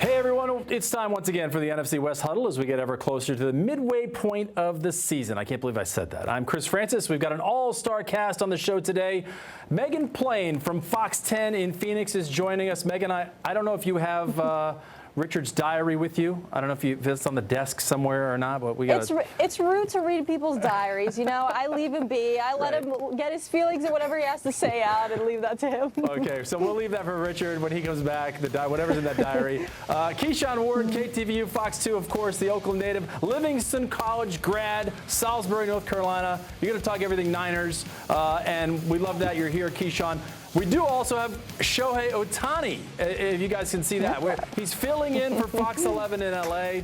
Hey everyone, it's time once again for the NFC West Huddle as we get ever closer to the midway point of the season. I can't believe I said that. I'm Chris Francis. We've got an all-star cast on the show today. Megan Plain from Fox 10 in Phoenix is joining us. Megan, I don't know if you have Richard's diary with you. I don't know if it's on the desk somewhere or not, but we got It's rude to read people's diaries, you know. I leave him be. I let him get his feelings and whatever he has to say out and leave that to him. Okay, so we'll leave that for Richard when he comes back, whatever's in that diary. Keyshawn Ward, KTVU, Fox 2, of course, the Oakland native, Livingston College grad, Salisbury, North Carolina. You're going to talk everything Niners, and we love that you're here, Keyshawn. We do also have Shohei Ohtani, if you guys can see that. He's filling in for Fox 11 in L.A.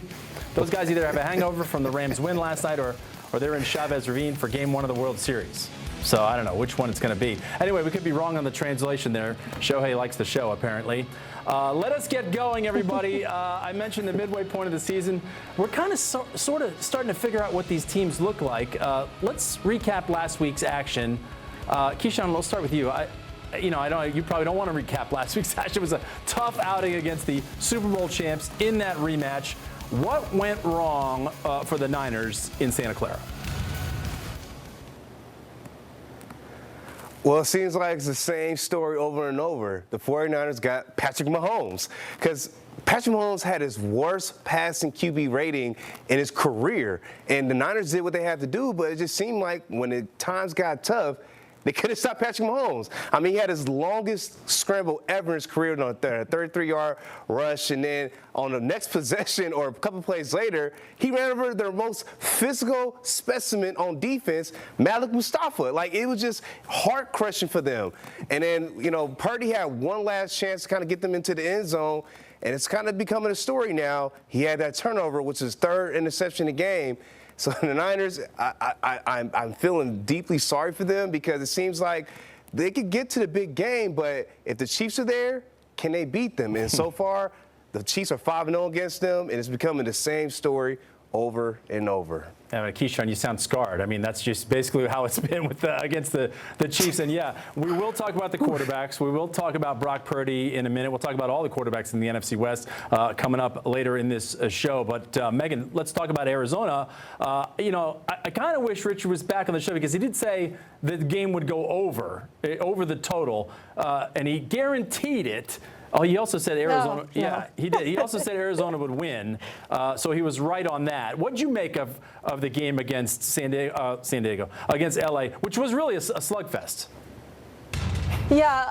Those guys either have a hangover from the Rams' win last night or they're in Chavez Ravine for Game 1 of the World Series. So I don't know which one it's going to be. Anyway, we could be wrong on the translation there. Shohei likes the show, apparently. Let us get going, everybody. I mentioned the midway point of the season. We're kind of sort of starting to figure out what these teams look like. Let's recap last week's action. Keyshawn, we'll start with you. I know you probably don't want to recap last week's action. It was a tough outing against the Super Bowl champs in that rematch. What went wrong for the Niners in Santa Clara? Well, it seems like it's the same story over and over. The 49ers got Patrick Mahomes because Patrick Mahomes had his worst passing QB rating in his career. And the Niners did what they had to do, but it just seemed like when the times got tough, they couldn't stop Patrick Mahomes. I mean, he had his longest scramble ever in his career on a 33-yard rush, and then on the next possession or a couple plays later, he ran over their most physical specimen on defense, Malik Mustafa. Like, it was just heart-crushing for them. And then, Purdy had one last chance to kind of get them into the end zone, and it's kind of becoming a story now. He had that turnover, which is third interception in the game. So the Niners, I'm feeling deeply sorry for them because it seems like they could get to the big game, but if the Chiefs are there, can they beat them? And so far, the Chiefs are 5-0 against them, and it's becoming the same story over and over. Keyshawn, you sound scarred. I mean, that's just basically how it's been against the Chiefs. And, yeah, we will talk about the quarterbacks. We will talk about Brock Purdy in a minute. We'll talk about all the quarterbacks in the NFC West coming up later in this show. But, Megan, let's talk about Arizona. I kind of wish Richard was back on the show because he did say the game would go over the total, and he guaranteed it. Oh, he also said Arizona. No. Yeah, he did. He also said Arizona would win, so he was right on that. What did you make of the game against San Diego, against LA, which was really a slugfest? Yeah,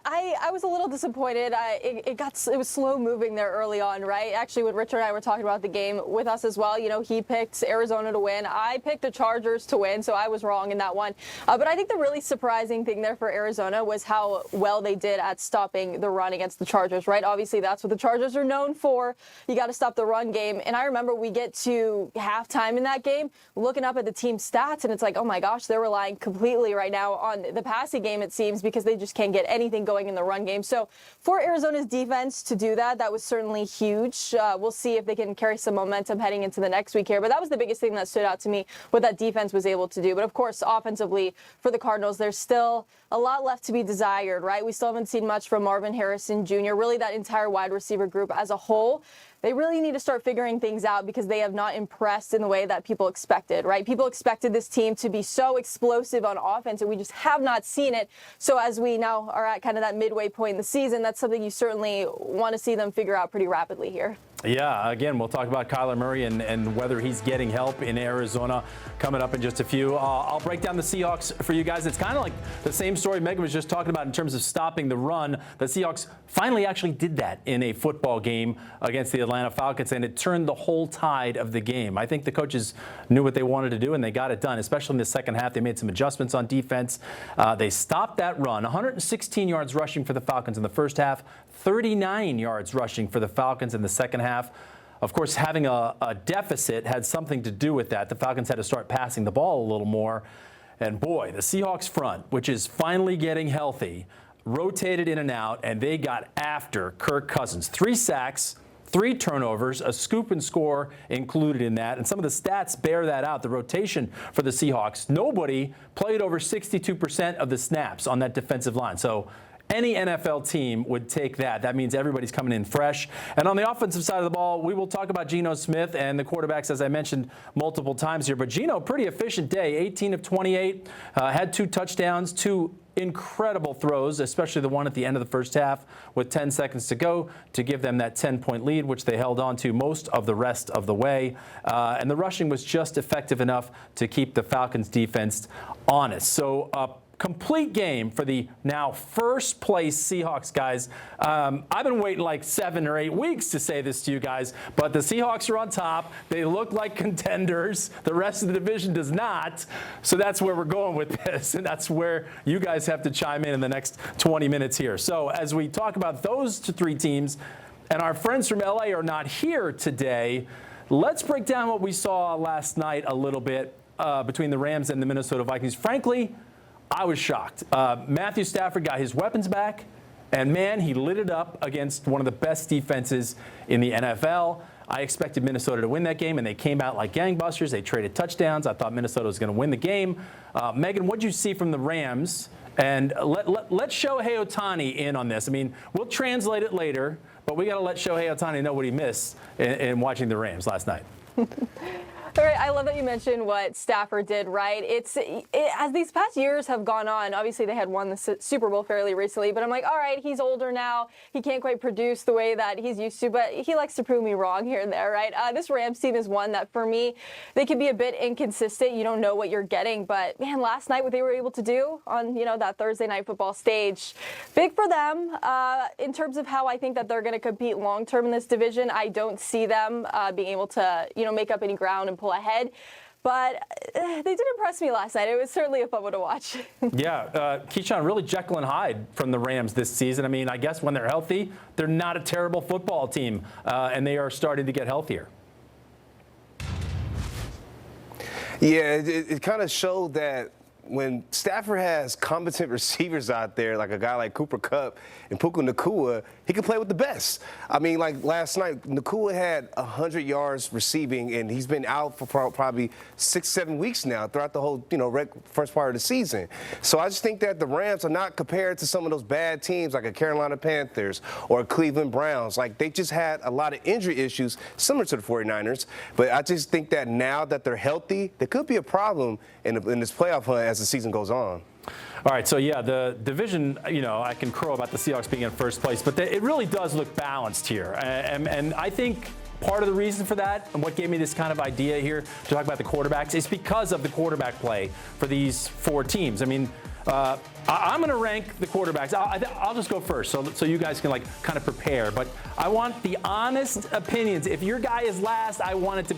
I was a little disappointed. It was slow moving there early on, right? Actually, when Richard and I were talking about the game with us as well, he picked Arizona to win. I picked the Chargers to win, so I was wrong in that one. But I think the really surprising thing there for Arizona was how well they did at stopping the run against the Chargers, right? Obviously, that's what the Chargers are known for. You got to stop the run game. And I remember we get to halftime in that game, looking up at the team stats, and it's like, oh my gosh, they're relying completely right now on the passing game, it seems, because they just can't get anything going in the run game. So for Arizona's defense to do that was certainly huge. We'll see if they can carry some momentum heading into the next week here. But that was the biggest thing that stood out to me, what that defense was able to do. But of course, offensively for the Cardinals, there's still a lot left to be desired, right? We still haven't seen much from Marvin Harrison Jr., really that entire wide receiver group as a whole. They really need to start figuring things out because they have not impressed in the way that people expected, right? People expected this team to be so explosive on offense, and we just have not seen it. So as we now are at kind of that midway point in the season, that's something you certainly want to see them figure out pretty rapidly here. Yeah, again, we'll talk about Kyler Murray and whether he's getting help in Arizona coming up in just a few. I'll break down the Seahawks for you guys. It's kind of like the same story Megan was just talking about in terms of stopping the run. The Seahawks finally actually did that in a football game against the Atlanta Falcons, and it turned the whole tide of the game. I think the coaches knew what they wanted to do, and they got it done, especially in the second half. They made some adjustments on defense. They stopped that run. 116 yards rushing for the Falcons in the first half, 39 yards rushing for the Falcons in the second half. Of course, having a deficit had something to do with that. The Falcons had to start passing the ball a little more. And boy, the Seahawks front, which is finally getting healthy, rotated in and out, and they got after Kirk Cousins. 3 sacks, 3 turnovers, a scoop and score included in that. And some of the stats bear that out. The rotation for the Seahawks, nobody played over 62% of the snaps on that defensive line. So Any NFL team would take that. That means everybody's coming in fresh. And on the offensive side of the ball, we will talk about Geno Smith and the quarterbacks, as I mentioned multiple times here. But Geno, pretty efficient day, 18 of 28, had 2 touchdowns, 2 incredible throws, especially the one at the end of the first half with 10 seconds to go to give them that 10-point lead, which they held on to most of the rest of the way. And the rushing was just effective enough to keep the Falcons defense honest. So complete game for the now first place Seahawks, guys. I've been waiting like 7 or 8 weeks to say this to you guys, but the Seahawks are on top. They look like contenders. The rest of the division does not. So that's where we're going with this, and that's where you guys have to chime in the next 20 minutes here. So as we talk about those 3 teams, and our friends from LA are not here today, let's break down what we saw last night a little bit between the Rams and the Minnesota Vikings. Frankly, I was shocked. Matthew Stafford got his weapons back, and man, he lit it up against one of the best defenses in the NFL. I expected Minnesota to win that game, and they came out like gangbusters. They traded touchdowns. I thought Minnesota was going to win the game. Megan, what did you see from the Rams? And let's Shohei Ohtani in on this. I mean, we'll translate it later, but we got to let Shohei Ohtani know what he missed in watching the Rams last night. All right, I love that you mentioned what Stafford did, right? As these past years have gone on, obviously they had won the Super Bowl fairly recently, but I'm like, all right, he's older now. He can't quite produce the way that he's used to, but he likes to prove me wrong here and there, right? This Rams team is one that, for me, they can be a bit inconsistent. You don't know what you're getting, but man, last night what they were able to do on, that Thursday Night Football stage, big for them. In terms of how I think that they're going to compete long-term in this division, I don't see them being able to, make up any ground and pull ahead. But they did impress me last night. It was certainly a fun one to watch. Yeah, Keyshawn, really Jekyll and Hyde from the Rams this season. I mean, I guess when they're healthy, they're not a terrible football team, and they are starting to get healthier. Yeah, it kind of showed that when Stafford has competent receivers out there, like a guy like Cooper Kupp and Puka Nacua, he can play with the best. I mean, like last night, Nacua had 100 yards receiving, and he's been out for probably 6-7 weeks now throughout the whole, first part of the season. So I just think that the Rams are not compared to some of those bad teams like a Carolina Panthers or a Cleveland Browns. Like, they just had a lot of injury issues similar to the 49ers. But I just think that now that they're healthy, there could be a problem in this playoff hunt as the season goes on. All right, so yeah, the division, I can crow about the Seahawks being in first place, but it really does look balanced here. And I think part of the reason for that, and what gave me this kind of idea here to talk about the quarterbacks, is because of the quarterback play for these 4 teams. I mean, I'm going to rank the quarterbacks. I'll just go first, so you guys can kind of prepare. But I want the honest opinions. If your guy is last, I want him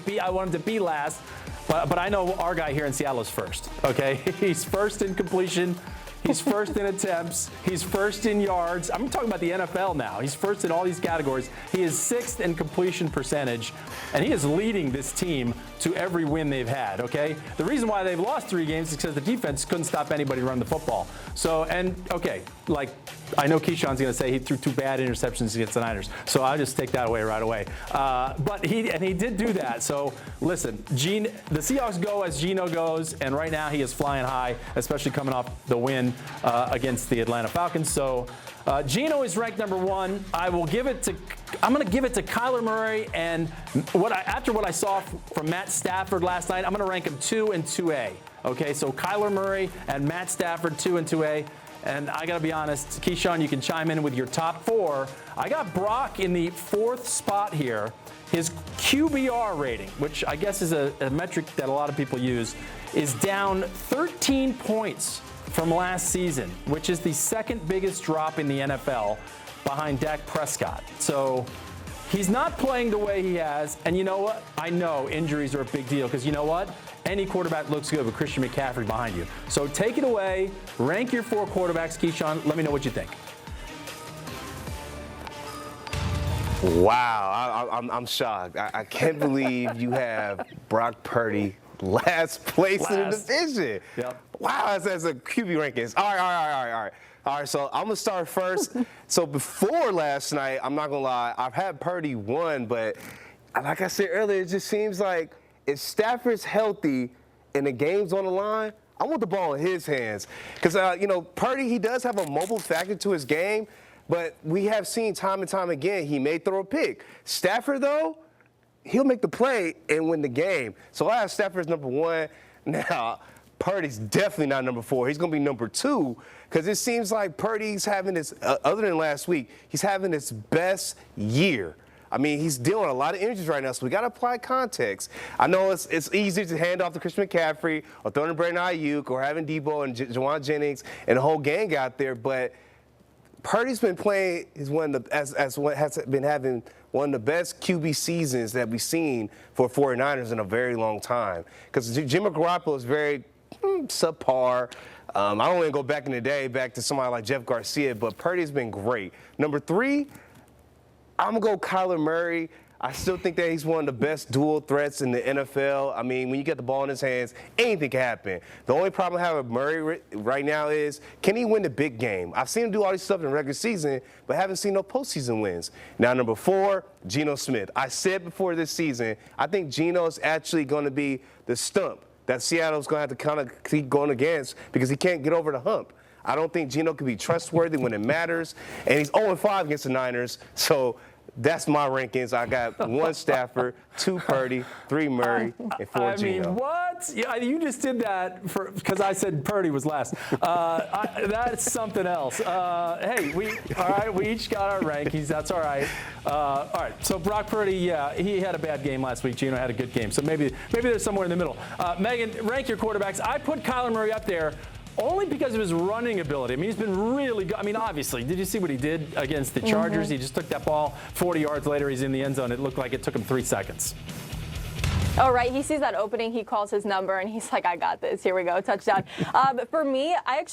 to be last. But I know our guy here in Seattle is first, okay? He's first in completion. He's first in attempts. He's first in yards. I'm talking about the NFL now. He's first in all these categories. He is 6th in completion percentage, and he is leading this team to every win they've had, okay? The reason why they've lost 3 games is because the defense couldn't stop anybody run the football. So, I know Keyshawn's going to say he threw 2 bad interceptions against the Niners, so I'll just take that away right away. But he did do that. So, listen, the Seahawks go as Geno goes, and right now he is flying high, especially coming off the win against the Atlanta Falcons. So, Geno is ranked number 1. I'm going to give it to Kyler Murray, and after what I saw from Matt Stafford last night, I'm going to rank him 2 and 2A. Okay, so Kyler Murray and Matt Stafford 2 and 2A. And I got to be honest, Keyshawn, you can chime in with your top 4. I got Brock in the 4th spot here. His QBR rating, which I guess is a metric that a lot of people use, is down 13 points from last season, which is the 2nd biggest drop in the NFL behind Dak Prescott. So he's not playing the way he has. And you know what? I know injuries are a big deal because you know what? Any quarterback looks good with Christian McCaffrey behind you. So take it away. Rank your 4 quarterbacks, Keyshawn. Let me know what you think. Wow, I'm shocked. I can't believe you have Brock Purdy last place in the division. Yep. Wow, that's a QB rankings. All right, so I'm going to start first. So before last night, I'm not going to lie, I've had Purdy 1, but like I said earlier, it just seems like if Stafford's healthy and the game's on the line, I want the ball in his hands. Because, Purdy, he does have a mobile factor to his game, but we have seen time and time again he may throw a pick. Stafford, though, he'll make the play and win the game. So I have Stafford as number 1. Now, Purdy's definitely not number 4. He's going to be number 2 because it seems like Purdy's having his, other than last week, he's having his best year. I mean, he's dealing with a lot of injuries right now, so we got to apply context. I know it's easy to hand off to Christian McCaffrey or throwing to Brandon Ayuk or having Debo and Juwan Jennings and the whole gang out there, but Purdy's been playing has been having one of the best QB seasons that we've seen for 49ers in a very long time. Because Jimmy Garoppolo is very subpar. I don't want to go back in the day, back to somebody like Jeff Garcia, but Purdy's been great. Number 3, I'm going to go Kyler Murray. I still think that he's one of the best dual threats in the NFL. I mean, when you get the ball in his hands, anything can happen. The only problem I have with Murray right now is, can he win the big game? I've seen him do all this stuff in the regular season, but haven't seen no postseason wins. Now, number 4, Geno Smith. I said before this season, I think Geno is actually going to be the stump that Seattle's going to have to kind of keep going against because he can't get over the hump. I don't think Geno can be trustworthy when it matters, and he's 0-5 against the Niners, so that's my rankings. I got 1 Stafford, 2 Purdy, 3 Murray, and 4 Geno. I mean, what? Yeah, you just did that because I said Purdy was last. That's something else. Hey, we each got our rankings. That's all right. All right. So Brock Purdy, yeah, he had a bad game last week. Geno had a good game. So maybe there's somewhere in the middle. Megan, rank your quarterbacks. I put Kyler Murray up there. Only because of his running ability. I mean, he's been really good. I mean, obviously, did you see what he did against the Chargers? He just took that ball 40 yards later. He's in the end zone. It looked like it took him 3 seconds. Oh, right. He sees that opening. He calls his number, and he's like, I got this. Here we go. Touchdown. For me, I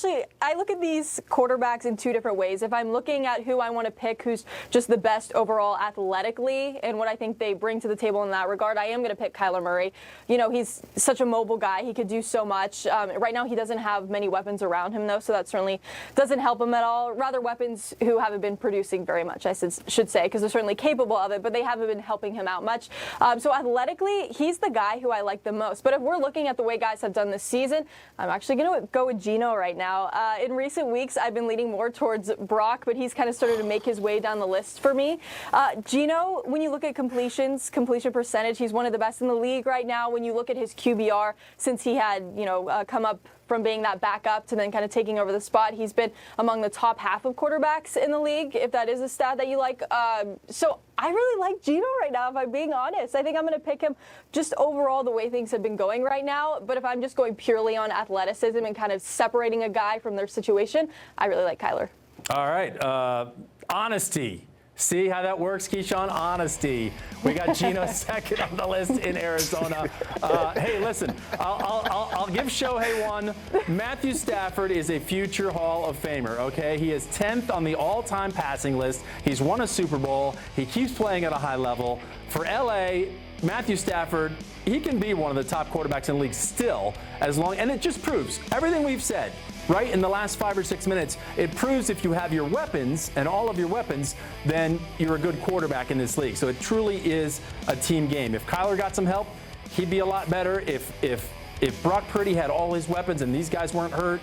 look at these quarterbacks in 2 different ways. If I'm looking at who I want to pick, who's just the best overall athletically and what I think they bring to the table in that regard, I am going to pick Kyler Murray. You know, he's such a mobile guy. He could do so much. Right now, he doesn't have many weapons around him, though, so that certainly doesn't help him at all. Rather, weapons who haven't been producing very much, I should say, because they're certainly capable of it, but they haven't been helping him out much. So athletically, he's the guy who I like the most. But if we're looking at the way guys have done this season, I'm actually going to go with Geno right now. In recent weeks, I've been leaning more towards Brock, but he's kind of started to make his way down the list for me. Geno, when you look at completion percentage, he's one of the best in the league right now. When you look at his QBR, since he had, come up from being that backup to then kind of taking over the spot, he's been among the top half of quarterbacks in the league, if that is a stat that you like. So I really like Geno right now, if I'm being honest. I think I'm going to pick him just overall the way things have been going right now. But if I'm just going purely on athleticism and kind of separating a guy from their situation, I really like Kyler. All right. Honesty. See how that works, Keyshawn? Honesty. We got Geno second on the list in Arizona. Hey, listen, I'll give Shohei 1. Matthew Stafford is a future Hall of Famer, okay? He is 10th on the all-time passing list. He's won a Super Bowl. He keeps playing at a high level. For L.A., Matthew Stafford, he can be one of the top quarterbacks in the league still, and it just proves everything we've said. Right in the last 5 or 6 minutes, it proves if you have your weapons and all of your weapons, then you're a good quarterback in this league. So it truly is a team game. If Kyler got some help, he'd be a lot better. If Brock Purdy had all his weapons and these guys weren't hurt,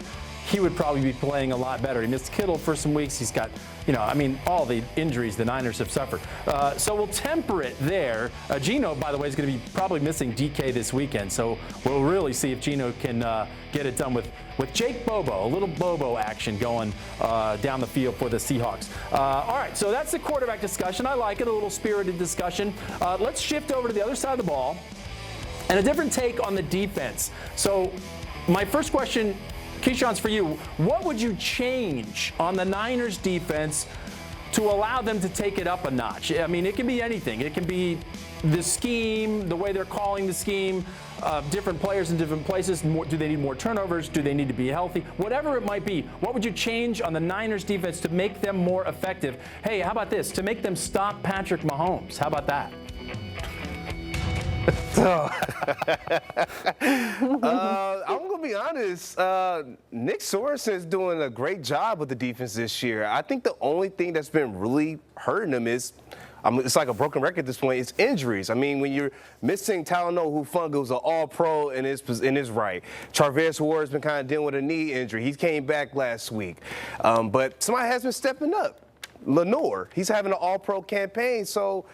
he would probably be playing a lot better. He missed Kittle for some weeks. He's got, all the injuries the Niners have suffered. So we'll temper it there. Geno, by the way, is going to be probably missing DK this weekend. So we'll really see if Geno can get it done with Jake Bobo, a little Bobo action going down the field for the Seahawks. All right, so that's the quarterback discussion. I like it, a little spirited discussion. Let's shift over to the other side of the ball and a different take on the defense. So my first question, Keyshawn's for you. What would you change on the Niners defense to allow them to take it up a notch? I mean, it can be anything. It can be the scheme, the way they're calling the scheme, different players in different places. Do they need more turnovers? Do they need to be healthy? Whatever it might be, what would you change on the Niners defense to make them more effective? Hey, how about this? To make them stop Patrick Mahomes. How about that? I'm going to be honest. Nick Sorensen is doing a great job with the defense this year. I think the only thing that's been really hurting them is it's like a broken record at this point. It's injuries. I mean, when you're missing Talanoa Hufanga, who's an all-pro in his right. Charvarius Ward's been kind of dealing with a knee injury. He came back last week. But somebody has been stepping up. Lenore, he's having an all-pro campaign. So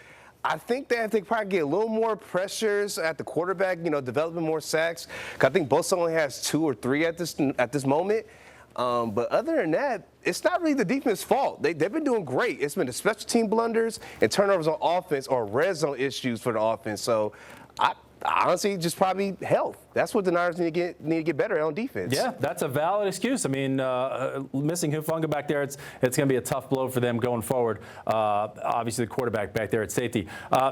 I think they have to probably get a little more pressures at the quarterback, developing more sacks. I think Bosa only has 2 or 3 at this moment. But other than that, it's not really the defense's fault. They've been doing great. It's been the special team blunders and turnovers on offense or red zone issues for the offense. So I honestly just probably health. That's what the Niners need to get better at on defense. Yeah, that's a valid excuse. I mean, missing Hufanga back there, it's going to be a tough blow for them going forward. Obviously, the quarterback back there at safety.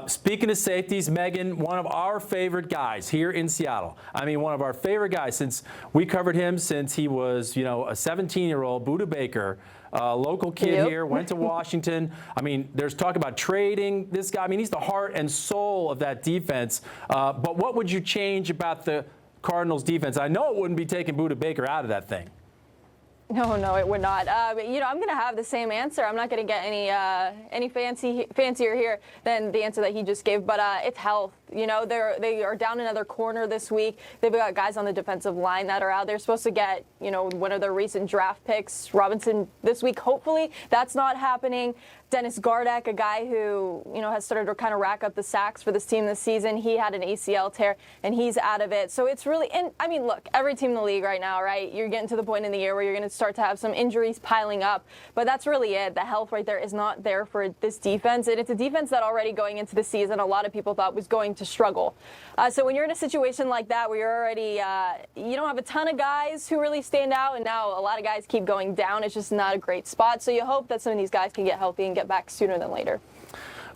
Speaking of safeties, Megan, one of our favorite guys here in Seattle. I mean, one of our favorite guys since we covered him since he was, a 17-year-old, Budda Baker. Local kid here, went to Washington. I mean, there's talk about trading this guy. I mean, he's the heart and soul of that defense. But what would you change about the Cardinals defense? I know it wouldn't be taking Budda Baker out of that thing. No, it would not. But, I'm going to have the same answer. I'm not going to get any fancier here than the answer that he just gave. But it's health. They are down another corner this week. They've got guys on the defensive line that are out. They're supposed to get, one of their recent draft picks, Robinson, this week. Hopefully, that's not happening. Dennis Gardeck, a guy who, has started to kind of rack up the sacks for this team this season. He had an ACL tear, and he's out of it. So it's really, and I mean, look, every team in the league right now, right? You're getting to the point in the year where you're going to start to have some injuries piling up. But that's really it. The health right there is not there for this defense. And it's a defense that already going into the season, a lot of people thought was going to struggle. So when you're in a situation like that where you're already, you don't have a ton of guys who really stand out, and now a lot of guys keep going down, it's just not a great spot. So you hope that some of these guys can get healthy and get back sooner than later.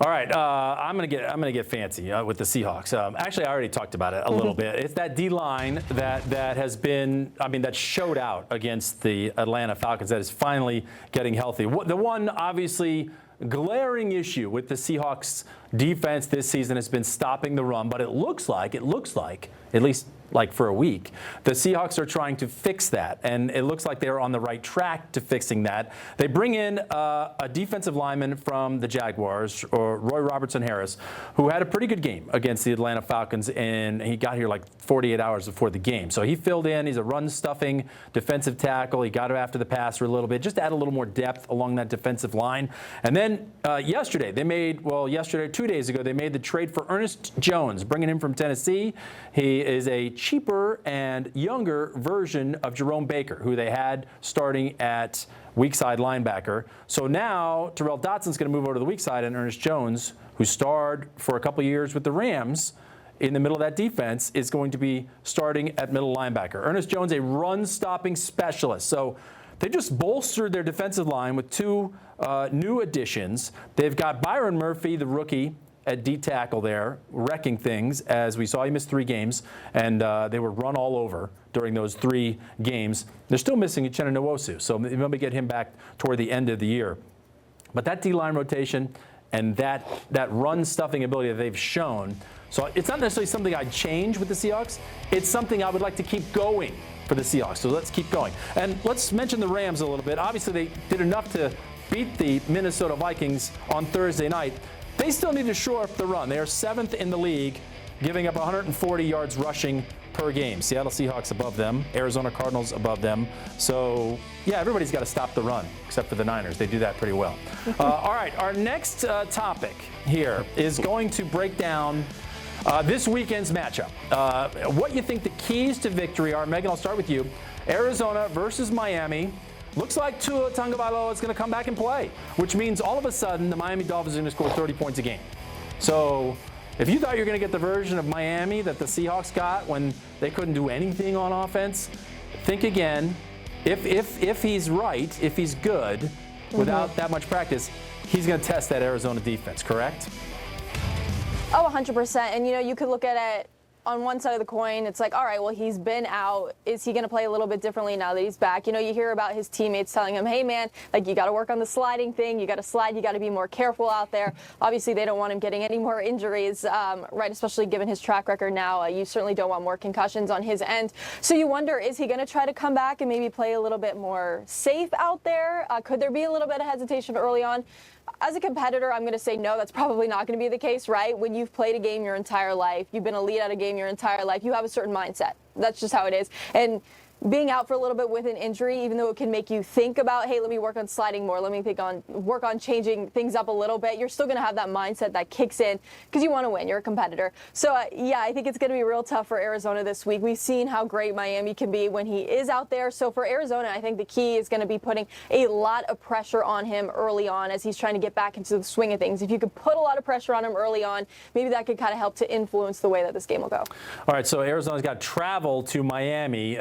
All right, I'm gonna get fancy with the Seahawks. Actually, I already talked about it a little bit. It's that D-line that has been, that showed out against the Atlanta Falcons that is finally getting healthy. The one obviously glaring issue with the Seahawks defense this season has been stopping the run, but it looks like, at least like for a week, the Seahawks are trying to fix that, and it looks like they're on the right track to fixing that. They bring in a defensive lineman from the Jaguars, or Roy Robertson-Harris, who had a pretty good game against the Atlanta Falcons, and he got here like 48 hours before the game. So he filled in. He's a run-stuffing defensive tackle. He got after the passer a little bit, just to add a little more depth along that defensive line. And then yesterday, 2 days ago, they made the trade for Ernest Jones, bringing him from Tennessee. He is a cheaper and younger version of Jerome Baker, who they had starting at weak side linebacker. So now Terrell Dotson's going to move over to the weak side, and Ernest Jones, who starred for a couple years with the Rams in the middle of that defense, is going to be starting at middle linebacker. Ernest Jones, a run-stopping specialist. So they just bolstered their defensive line with 2 new additions. They've got Byron Murphy, the rookie, at D tackle there, wrecking things. As we saw, he missed 3 games, and they were run all over during those 3 games. They're still missing Uchenna Nwosu, so maybe get him back toward the end of the year. But that D-line rotation and that run-stuffing ability that they've shown, so it's not necessarily something I'd change with the Seahawks. It's something I would like to keep going for the Seahawks, so let's keep going. And let's mention the Rams a little bit. Obviously, they did enough to beat the Minnesota Vikings on Thursday night. They still need to shore up the run. They are 7th in the league, giving up 140 yards rushing per game. Seattle Seahawks above them, Arizona Cardinals above them. So, yeah, everybody's got to stop the run, except for the Niners. They do that pretty well. All right, our next topic here is going to break down this weekend's matchup. What you think the keys to victory are. Megan, I'll start with you. Arizona versus Miami. Looks like Tua Tagovailoa is going to come back and play, which means all of a sudden the Miami Dolphins are going to score 30 points a game. So if you thought you were going to get the version of Miami that the Seahawks got when they couldn't do anything on offense, think again. If he's right, if he's good, without that much practice, he's going to test that Arizona defense, correct? Oh, 100%. And, you could look at it on one side of the coin, it's like, all right, well, he's been out. Is he going to play a little bit differently now that he's back? You know, you hear about his teammates telling him, hey, man, like, you got to work on the sliding thing. You got to slide. You got to be more careful out there. Obviously, they don't want him getting any more injuries, right, especially given his track record now. You certainly don't want more concussions on his end. So you wonder, is he going to try to come back and maybe play a little bit more safe out there? Could there be a little bit of hesitation early on? As a competitor, I'm going to say no, that's probably not going to be the case, right? When you've played a game your entire life, you've been a lead at a game your entire life, you have a certain mindset. That's just how it is. And being out for a little bit with an injury, even though it can make you think about, hey, let me work on sliding more, let me work on changing things up a little bit, you're still going to have that mindset that kicks in because you want to win. You're a competitor. So, yeah, I think it's going to be real tough for Arizona this week. We've seen how great Miami can be when he is out there. So for Arizona, I think the key is going to be putting a lot of pressure on him early on as he's trying to get back into the swing of things. If you could put a lot of pressure on him early on, maybe that could kind of help to influence the way that this game will go. All right, so Arizona's got travel to Miami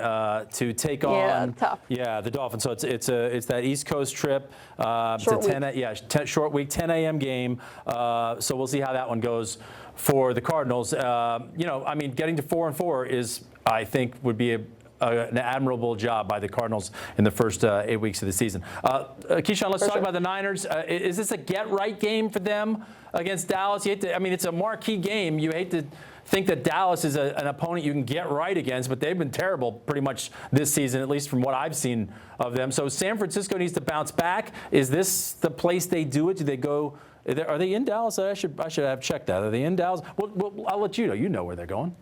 to take on the Dolphins. So it's that East Coast trip. Short week. Short week, 10 a.m. game. So we'll see how that one goes for the Cardinals. I mean, getting to 4-4 is, I think, would be an admirable job by the Cardinals in the first 8 weeks of the season. Keyshawn, let's talk about the Niners. Is this a get-right game for them against Dallas? It's a marquee game. You hate to think that Dallas is an opponent you can get right against, but they've been terrible pretty much this season, at least from what I've seen of them. So San Francisco needs to bounce back. Is this the place they do it? Do they go? Are they in Dallas? I should have checked that. Are they in Dallas? Well, I'll let you know. You know where they're going.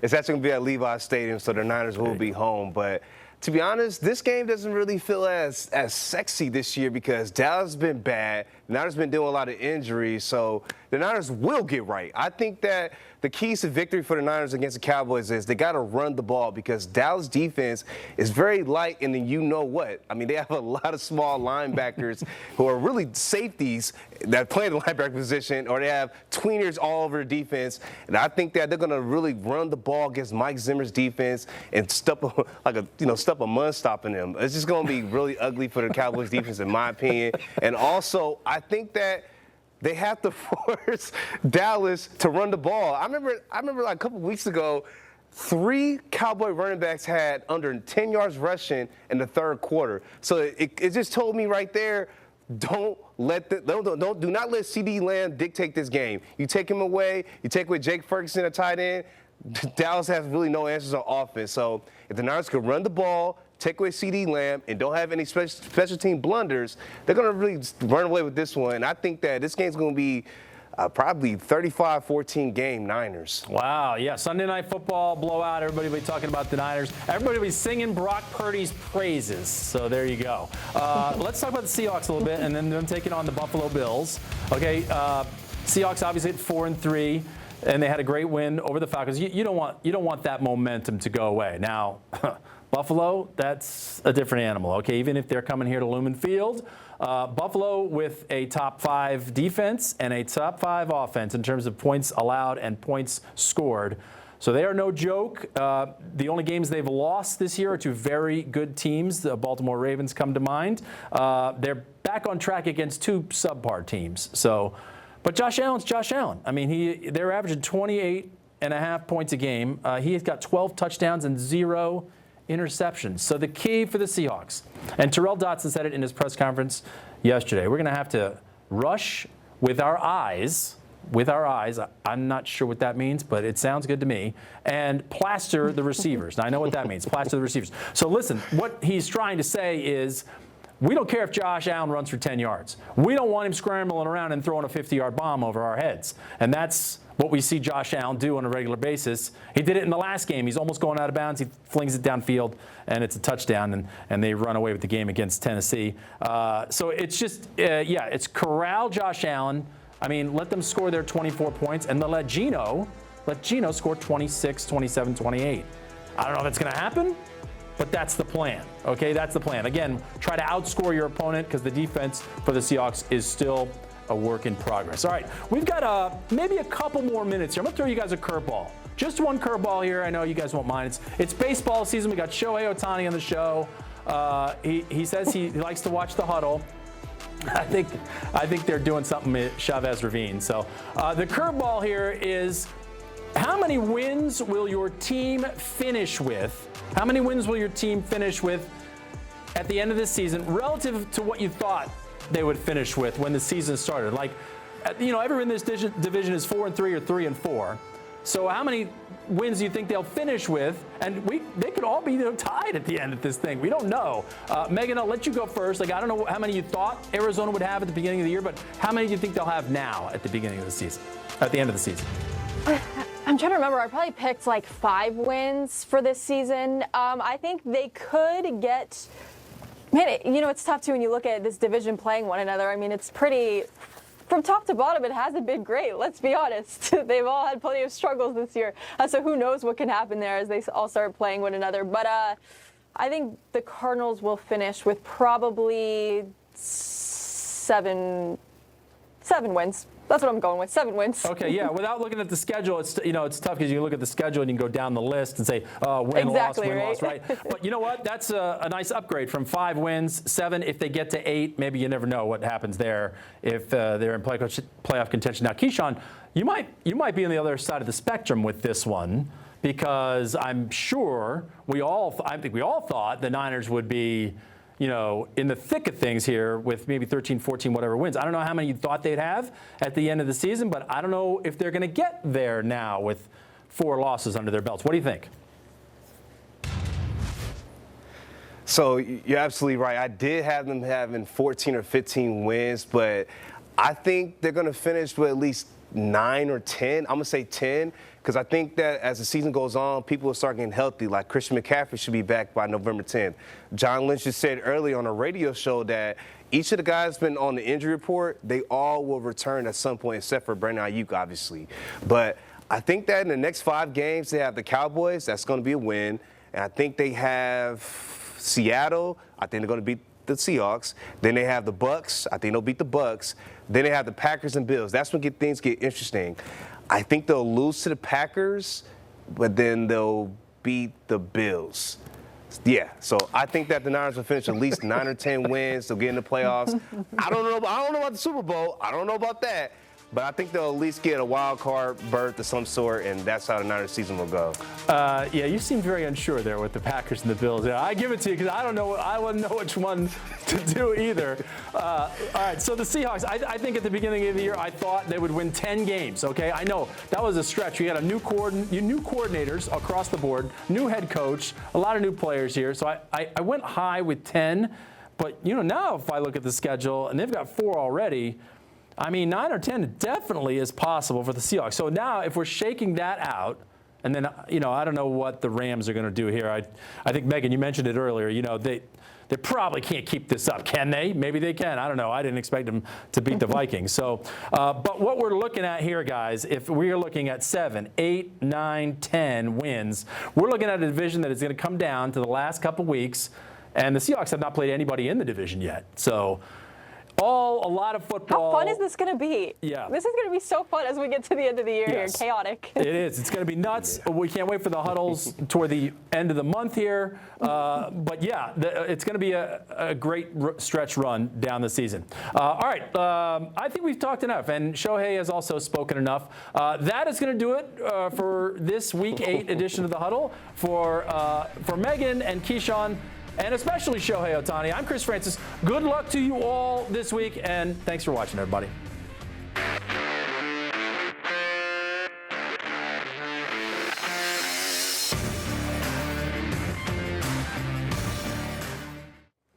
It's actually going to be at Levi's Stadium, so the Niners will be home. But to be honest, this game doesn't really feel as sexy this year because Dallas has been bad. The Niners have been doing a lot of injuries, so the Niners will get right. I think that the keys to victory for the Niners against the Cowboys is they got to run the ball because Dallas defense is very light, and then you know what? I mean, they have a lot of small linebackers who are really safeties that play the linebacker position, or they have tweeners all over the defense. And I think that they're going to really run the ball against Mike Zimmer's defense and stuff a mud stopping them. It's just going to be really ugly for the Cowboys defense, in my opinion. And also, I think that they have to force Dallas to run the ball. I remember like a couple weeks ago, 3 Cowboy running backs had under 10 yards rushing in the third quarter. So it just told me right there, do not let CD Lamb dictate this game. You take him away, you take away Jake Ferguson, a tight end. Dallas has really no answers on offense. So if the Niners could run the ball, take away CD Lamb, and don't have any special team blunders, they're going to really run away with this one. I think that this game's going to be probably 35-14 game Niners. Wow, yeah, Sunday Night Football blowout. Everybody will be talking about the Niners. Everybody will be singing Brock Purdy's praises. So there you go. Let's talk about the Seahawks a little bit, and then them taking on the Buffalo Bills. Okay, Seahawks obviously at 4-3. And they had a great win over the Falcons. You don't want that momentum to go away. Now, Buffalo, that's a different animal. Okay, even if they're coming here to Lumen Field, Buffalo with a top 5 defense and a top 5 offense in terms of points allowed and points scored. So they are no joke. The only games they've lost this year are to very good teams. The Baltimore Ravens come to mind. They're back on track against 2 subpar teams. But Josh Allen's Josh Allen. I mean, they're averaging 28.5 points a game. He has got 12 touchdowns and 0 interceptions. So the key for the Seahawks, and Terrell Dotson said it in his press conference yesterday, we're going to have to rush with our eyes. I'm not sure what that means, but it sounds good to me. And plaster the receivers. Now, I know what that means, plaster the receivers. So listen, what he's trying to say is, we don't care if Josh Allen runs for 10 yards. We don't want him scrambling around and throwing a 50-yard bomb over our heads. And that's what we see Josh Allen do on a regular basis. He did it in the last game. He's almost going out of bounds. He flings it downfield, and it's a touchdown, and they run away with the game against Tennessee. So it's just, it's corral Josh Allen. I mean, let them score their 24 points, and then let Geno score 26, 27, 28. I don't know if that's going to happen, but that's the plan, okay? That's the plan. Again, try to outscore your opponent because the defense for the Seahawks is still a work in progress. All right, we've got maybe a couple more minutes here. I'm going to throw you guys a curveball. Just one curveball here. I know you guys won't mind. It's baseball season. We got Shohei Ohtani on the show. He says he likes to watch the huddle. I think they're doing something at Chavez Ravine. So the curveball here is, how many wins will your team finish with? How many wins will your team finish with at the end of this season relative to what you thought they would finish with when the season started? Like, everyone in this division is 4-3 or 3-4. So how many wins do you think they'll finish with? And they could all be tied at the end of this thing. We don't know. Megan, I'll let you go first. Like, I don't know how many you thought Arizona would have at the beginning of the year, but how many do you think they'll have now at the beginning of the season, at the end of the season? I'm trying to remember. I probably picked like 5 wins for this season. I think they could get. Man, it's tough too when you look at this division playing one another. I mean, it's pretty. From top to bottom, it hasn't been great. Let's be honest. They've all had plenty of struggles this year. So who knows what can happen there as they all start playing one another. But I think the Cardinals will finish with probably 7 wins. That's what I'm going with. 7 wins. Okay, yeah. Without looking at the schedule, it's tough because you look at the schedule and you can go down the list and say, win, exactly, loss, right? But you know what? That's a nice upgrade from 5 wins, 7. If they get to 8, maybe you never know what happens there if they're in playoff contention. Now, Keyshawn, you might be on the other side of the spectrum with this one, because I'm sure I think we all thought the Niners would be, in the thick of things here with maybe 13, 14, whatever wins. I don't know how many you thought they'd have at the end of the season, but I don't know if they're going to get there now with 4 losses under their belts. What do you think? So you're absolutely right. I did have them having 14 or 15 wins, but I think they're going to finish with at least 9 or 10. I'm going to say 10. Because I think that as the season goes on, people will start getting healthy. Like Christian McCaffrey should be back by November 10th. John Lynch just said earlier on a radio show that each of the guys been on the injury report, they all will return at some point, except for Brandon Ayuk, obviously. But I think that in the next 5 games, they have the Cowboys. That's going to be a win. And I think they have Seattle. I think they're going to beat the Seahawks. Then they have the Bucks. I think they'll beat the Bucks. Then they have the Packers and Bills. That's when things get interesting. I think they'll lose to the Packers, but then they'll beat the Bills. Yeah, so I think that the Niners will finish at least 9 or 10 wins. They'll get in the playoffs. I don't know about the Super Bowl. I don't know about that. But I think they'll at least get a wild card berth of some sort, and that's how the Niners season will go. Yeah, you seem very unsure there with the Packers and the Bills. Yeah, I give it to you because I don't know. I wouldn't know which one to do either. All right, so the Seahawks. I think at the beginning of the year, I thought they would win 10 games. Okay, I know that was a stretch. We had new coordinators across the board, new head coach, a lot of new players here. So I went high with 10. But now if I look at the schedule and they've got 4 already. I mean, 9 or 10 definitely is possible for the Seahawks. So now if we're shaking that out, and then, I don't know what the Rams are going to do here. I think, Megan, you mentioned it earlier. They probably can't keep this up. Can they? Maybe they can. I don't know. I didn't expect them to beat the Vikings. So, but what we're looking at here, guys, if we're looking at 7, 8, 9, 10 wins, we're looking at a division that is going to come down to the last couple weeks, and the Seahawks have not played anybody in the division yet. So, a lot of football. How fun is this going to be? Yeah. This is going to be so fun as we get to the end of the year here. Chaotic. It is. It's going to be nuts. We can't wait for the huddles toward the end of the month here. But, yeah, it's going to be a great stretch run down the season. All right. I think we've talked enough, and Shohei has also spoken enough. That is going to do it for this Week 8 edition of the Huddle. For Megan and Keyshawn, and especially Shohei Ohtani, I'm Chris Francis. Good luck to you all this week, and thanks for watching, everybody.